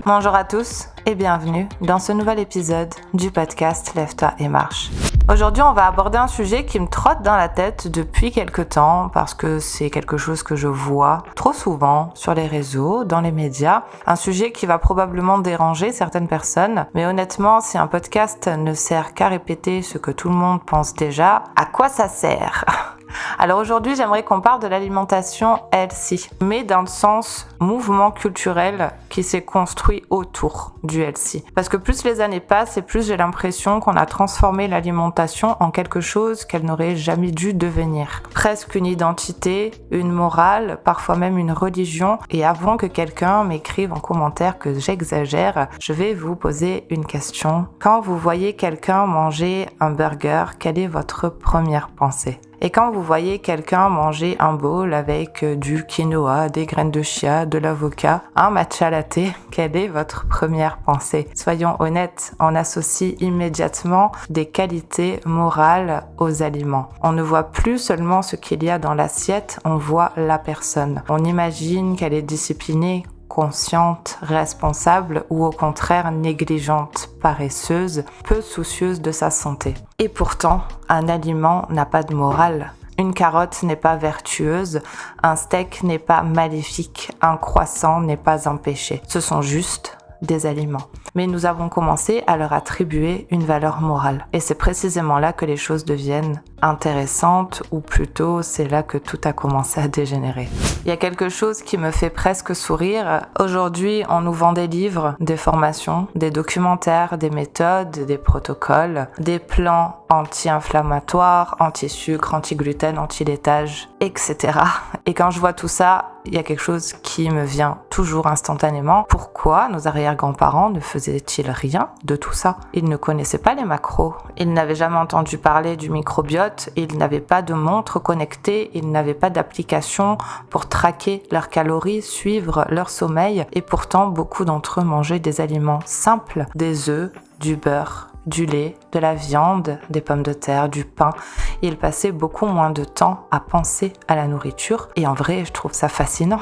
Bonjour à tous et bienvenue dans ce nouvel épisode du podcast Lève-toi et marche. Aujourd'hui, on va aborder un sujet qui me trotte dans la tête depuis quelque temps parce que c'est quelque chose que je vois trop souvent sur les réseaux, dans les médias. Un sujet qui va probablement déranger certaines personnes, mais honnêtement, si un podcast ne sert qu'à répéter ce que tout le monde pense déjà, à quoi ça sert ? Alors aujourd'hui, j'aimerais qu'on parle de l'alimentation healthy, mais dans le sens mouvement culturel qui s'est construit autour du healthy. Parce que plus les années passent et plus j'ai l'impression qu'on a transformé l'alimentation en quelque chose qu'elle n'aurait jamais dû devenir. Presque une identité, une morale, parfois même une religion. Et avant que quelqu'un m'écrive en commentaire que j'exagère, je vais vous poser une question. Quand vous voyez quelqu'un manger un burger, quelle est votre première pensée ? Et quand vous voyez quelqu'un manger un bowl avec du quinoa, des graines de chia, de l'avocat, un matcha latte, quelle est votre première pensée ? Soyons honnêtes, on associe immédiatement des qualités morales aux aliments. On ne voit plus seulement ce qu'il y a dans l'assiette, on voit la personne. On imagine qu'elle est disciplinée, consciente, responsable ou au contraire négligente, paresseuse, peu soucieuse de sa santé. Et pourtant, un aliment n'a pas de morale. Une carotte n'est pas vertueuse, un steak n'est pas maléfique, un croissant n'est pas un péché. Ce sont juste des aliments. Mais nous avons commencé à leur attribuer une valeur morale. Et c'est précisément là que les choses deviennent intéressantes, ou plutôt c'est là que tout a commencé à dégénérer. Il y a quelque chose qui me fait presque sourire. Aujourd'hui, on nous vend des livres, des formations, des documentaires, des méthodes, des protocoles, des plans anti-inflammatoires, anti-sucre, anti-gluten, anti-laitage, etc. Et quand je vois tout ça, il y a quelque chose qui me vient toujours instantanément. Pourquoi nos arrière-grands-parents ne faisaient-ils rien de tout ça ? Ils ne connaissaient pas les macros, ils n'avaient jamais entendu parler du microbiote, ils n'avaient pas de montre connectée, ils n'avaient pas d'application pour traquer leurs calories, suivre leur sommeil, et pourtant beaucoup d'entre eux mangeaient des aliments simples, des œufs, du beurre, du lait, de la viande, des pommes de terre, du pain. Ils passaient beaucoup moins de temps à penser à la nourriture. Et en vrai, je trouve ça fascinant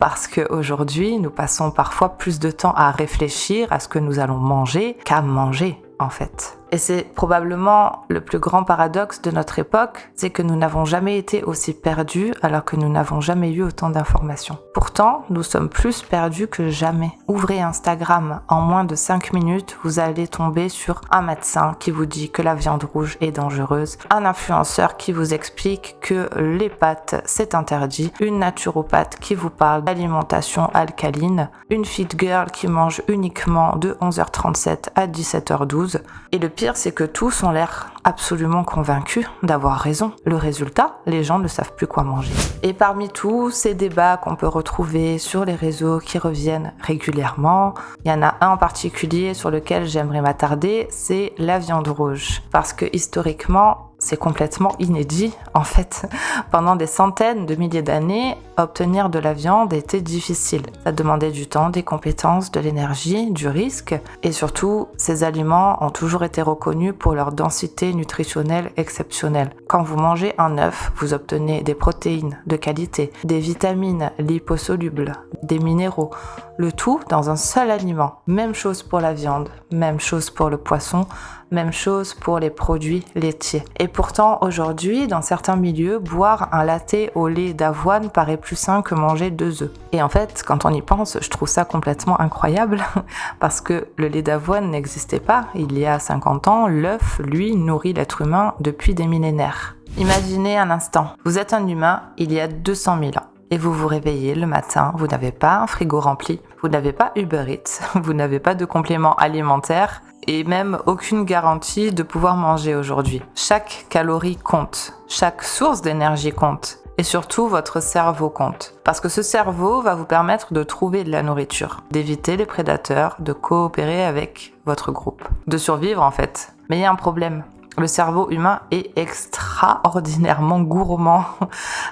parce qu'aujourd'hui, nous passons parfois plus de temps à réfléchir à ce que nous allons manger qu'à manger, en fait. Et c'est probablement le plus grand paradoxe de notre époque, c'est que nous n'avons jamais été aussi perdus alors que nous n'avons jamais eu autant d'informations. Pourtant, nous sommes plus perdus que jamais. Ouvrez Instagram, en moins de 5 minutes, vous allez tomber sur un médecin qui vous dit que la viande rouge est dangereuse, un influenceur qui vous explique que les pâtes c'est interdit, une naturopathe qui vous parle d'alimentation alcaline, une fit girl qui mange uniquement de 11h37 à 17h12, et le pire, c'est que tous ont l'air absolument convaincus d'avoir raison. Le résultat, les gens ne savent plus quoi manger. Et parmi tous ces débats qu'on peut retrouver sur les réseaux qui reviennent régulièrement, il y en a un en particulier sur lequel j'aimerais m'attarder, c'est la viande rouge. Parce que historiquement, c'est complètement inédit. En fait, pendant des centaines de milliers d'années, obtenir de la viande était difficile. Ça demandait du temps, des compétences, de l'énergie, du risque. Et surtout, ces aliments ont toujours été reconnus pour leur densité nutritionnelle exceptionnelle. Quand vous mangez un œuf, vous obtenez des protéines de qualité, des vitamines liposolubles, des minéraux. Le tout dans un seul aliment. Même chose pour la viande, même chose pour le poisson, même chose pour les produits laitiers. Et pourtant, aujourd'hui, dans certains milieux, boire un latte au lait d'avoine paraît plus sain que manger 2 œufs. Et en fait, quand on y pense, je trouve ça complètement incroyable parce que le lait d'avoine n'existait pas. Il y a 50 ans, l'œuf, lui, nourrit l'être humain depuis des millénaires. Imaginez un instant, vous êtes un humain il y a 200 000 ans. Et vous vous réveillez le matin, vous n'avez pas un frigo rempli, vous n'avez pas Uber Eats, vous n'avez pas de compléments alimentaires et même aucune garantie de pouvoir manger aujourd'hui. Chaque calorie compte, chaque source d'énergie compte et surtout votre cerveau compte. Parce que ce cerveau va vous permettre de trouver de la nourriture, d'éviter les prédateurs, de coopérer avec votre groupe, de survivre en fait. Mais il y a un problème. Le cerveau humain est extraordinairement gourmand,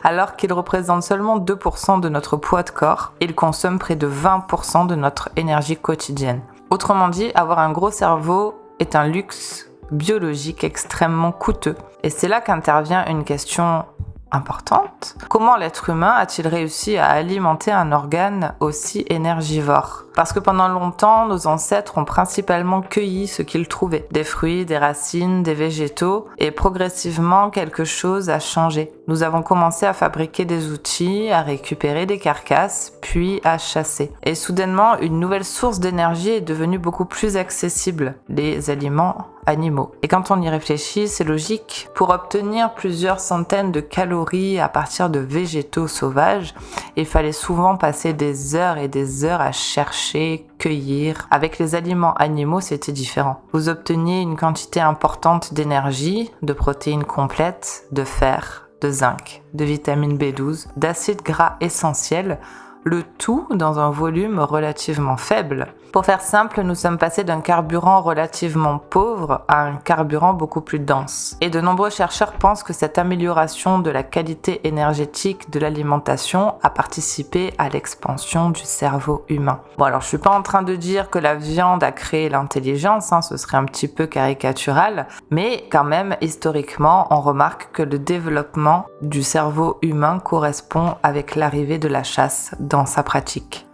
alors qu'il représente seulement 2% de notre poids de corps. Il consomme près de 20% de notre énergie quotidienne. Autrement dit, avoir un gros cerveau est un luxe biologique extrêmement coûteux. Et c'est là qu'intervient une question importante. Comment l'être humain a-t-il réussi à alimenter un organe aussi énergivore ? Parce que pendant longtemps, nos ancêtres ont principalement cueilli ce qu'ils trouvaient. Des fruits, des racines, des végétaux. Et progressivement, quelque chose a changé. Nous avons commencé à fabriquer des outils, à récupérer des carcasses, puis à chasser. Et soudainement, une nouvelle source d'énergie est devenue beaucoup plus accessible. Les aliments animaux. Et quand on y réfléchit, c'est logique. Pour obtenir plusieurs centaines de calories à partir de végétaux sauvages, il fallait souvent passer des heures et des heures à chercher, cueillir. Avec les aliments animaux, c'était différent. Vous obteniez une quantité importante d'énergie, de protéines complètes, de fer, de zinc, de vitamine B12, d'acides gras essentiels, le tout dans un volume relativement faible. Pour faire simple, nous sommes passés d'un carburant relativement pauvre à un carburant beaucoup plus dense. Et de nombreux chercheurs pensent que cette amélioration de la qualité énergétique de l'alimentation a participé à l'expansion du cerveau humain. Bon, alors je suis pas en train de dire que la viande a créé l'intelligence, ce serait un petit peu caricatural, mais quand même, historiquement, on remarque que le développement du cerveau humain correspond avec l'arrivée de la chasse dans sa pratique.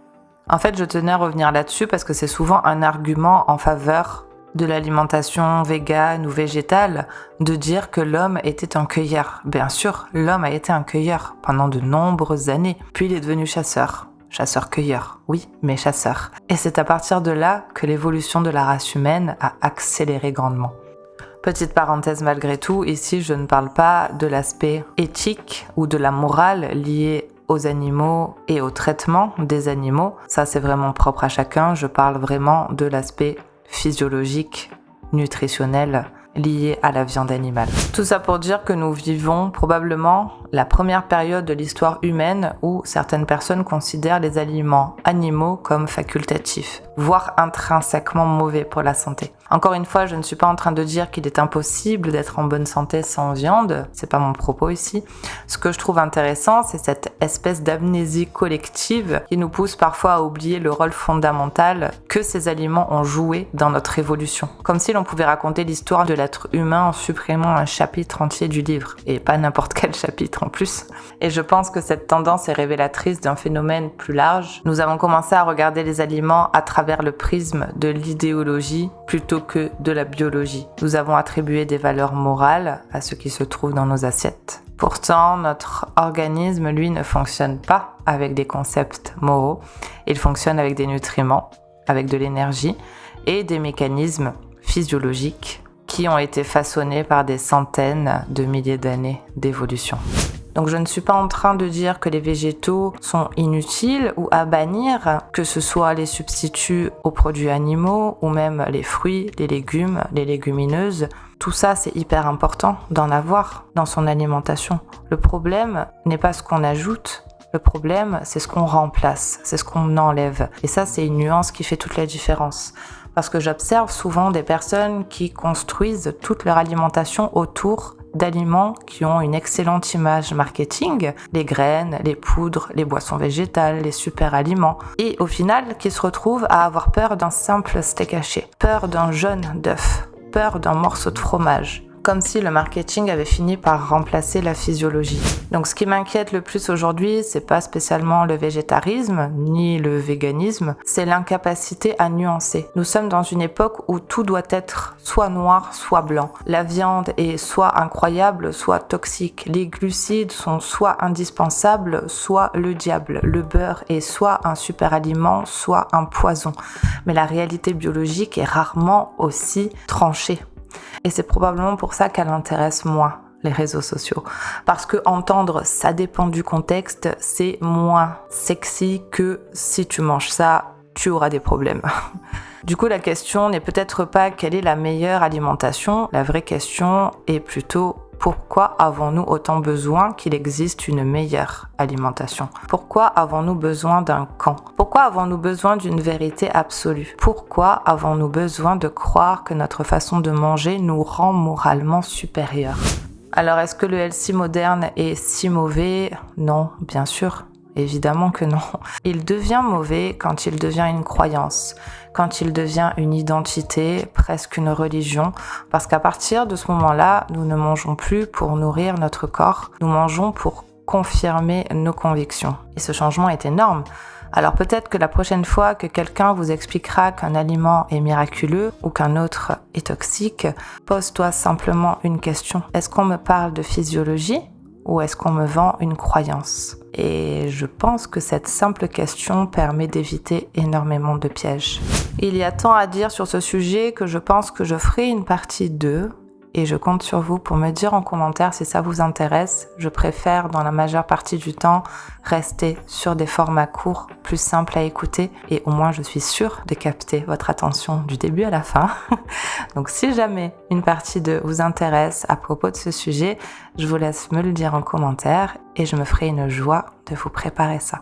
En fait, je tenais à revenir là-dessus parce que c'est souvent un argument en faveur de l'alimentation végane ou végétale de dire que l'homme était un cueilleur. Bien sûr, l'homme a été un cueilleur pendant de nombreuses années, puis il est devenu chasseur. Chasseur-cueilleur, oui, mais chasseur. Et c'est à partir de là que l'évolution de la race humaine a accéléré grandement. Petite parenthèse malgré tout, ici je ne parle pas de l'aspect éthique ou de la morale liée aux animaux et au traitement des animaux. Ça, c'est vraiment propre à chacun. Je parle vraiment de l'aspect physiologique, nutritionnel, lié à la viande animale. Tout ça pour dire que nous vivons probablement la première période de l'histoire humaine où certaines personnes considèrent les aliments animaux comme facultatifs, voire intrinsèquement mauvais pour la santé. Encore une fois, je ne suis pas en train de dire qu'il est impossible d'être en bonne santé sans viande, c'est pas mon propos ici. Ce que je trouve intéressant, c'est cette espèce d'amnésie collective qui nous pousse parfois à oublier le rôle fondamental que ces aliments ont joué dans notre évolution. Comme si l'on pouvait raconter l'histoire de l'être humain en supprimant un chapitre entier du livre, et pas n'importe quel chapitre en plus. Et je pense que cette tendance est révélatrice d'un phénomène plus large. Nous avons commencé à regarder les aliments à travers le prisme de l'idéologie plutôt que de la biologie. Nous avons attribué des valeurs morales à ce qui se trouve dans nos assiettes. Pourtant, notre organisme, lui, ne fonctionne pas avec des concepts moraux. Il fonctionne avec des nutriments, avec de l'énergie et des mécanismes physiologiques qui ont été façonnés par des centaines de milliers d'années d'évolution. Donc je ne suis pas en train de dire que les végétaux sont inutiles ou à bannir, que ce soit les substituts aux produits animaux ou même les fruits, les légumes, les légumineuses. Tout ça, c'est hyper important d'en avoir dans son alimentation. Le problème n'est pas ce qu'on ajoute, le problème, c'est ce qu'on remplace, c'est ce qu'on enlève. Et ça, c'est une nuance qui fait toute la différence. Parce que j'observe souvent des personnes qui construisent toute leur alimentation autour d'aliments qui ont une excellente image marketing, les graines, les poudres, les boissons végétales, les super aliments, et au final qui se retrouvent à avoir peur d'un simple steak haché, peur d'un jaune d'œuf, peur d'un morceau de fromage, comme si le marketing avait fini par remplacer la physiologie. Donc ce qui m'inquiète le plus aujourd'hui, c'est pas spécialement le végétarisme, ni le véganisme, c'est l'incapacité à nuancer. Nous sommes dans une époque où tout doit être soit noir, soit blanc. La viande est soit incroyable, soit toxique. Les glucides sont soit indispensables, soit le diable. Le beurre est soit un super aliment, soit un poison. Mais la réalité biologique est rarement aussi tranchée. Et c'est probablement pour ça qu'elle intéresse moins les réseaux sociaux. Parce que entendre « ça dépend du contexte », c'est moins sexy que « si tu manges ça, tu auras des problèmes ». Du coup, la question n'est peut-être pas quelle est la meilleure alimentation, la vraie question est plutôt pourquoi avons-nous autant besoin qu'il existe une meilleure alimentation? Pourquoi avons-nous besoin d'un camp? Pourquoi avons-nous besoin d'une vérité absolue? Pourquoi avons-nous besoin de croire que notre façon de manger nous rend moralement supérieurs? Alors, est-ce que le healthy moderne est si mauvais? Non, bien sûr. Évidemment que non. Il devient mauvais quand il devient une croyance, quand il devient une identité, presque une religion, parce qu'à partir de ce moment-là, nous ne mangeons plus pour nourrir notre corps, nous mangeons pour confirmer nos convictions. Et ce changement est énorme, Alors peut-être que la prochaine fois que quelqu'un vous expliquera qu'un aliment est miraculeux ou qu'un autre est toxique, pose-toi simplement une question. Est-ce qu'on me parle de physiologie ou est-ce qu'on me vend une croyance ? Et je pense que cette simple question permet d'éviter énormément de pièges. Il y a tant à dire sur ce sujet que je pense que je ferai une partie 2. Et je compte sur vous pour me dire en commentaire si ça vous intéresse. Je préfère, dans la majeure partie du temps, rester sur des formats courts, plus simples à écouter. Et au moins, je suis sûre de capter votre attention du début à la fin. Donc, si jamais une partie 2 vous intéresse à propos de ce sujet, je vous laisse me le dire en commentaire et je me ferai une joie de vous préparer ça.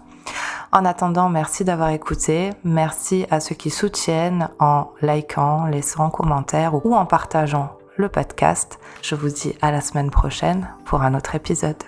En attendant, merci d'avoir écouté. Merci à ceux qui soutiennent en likant, laissant un commentaire ou en partageant le podcast. Je vous dis à la semaine prochaine pour un autre épisode.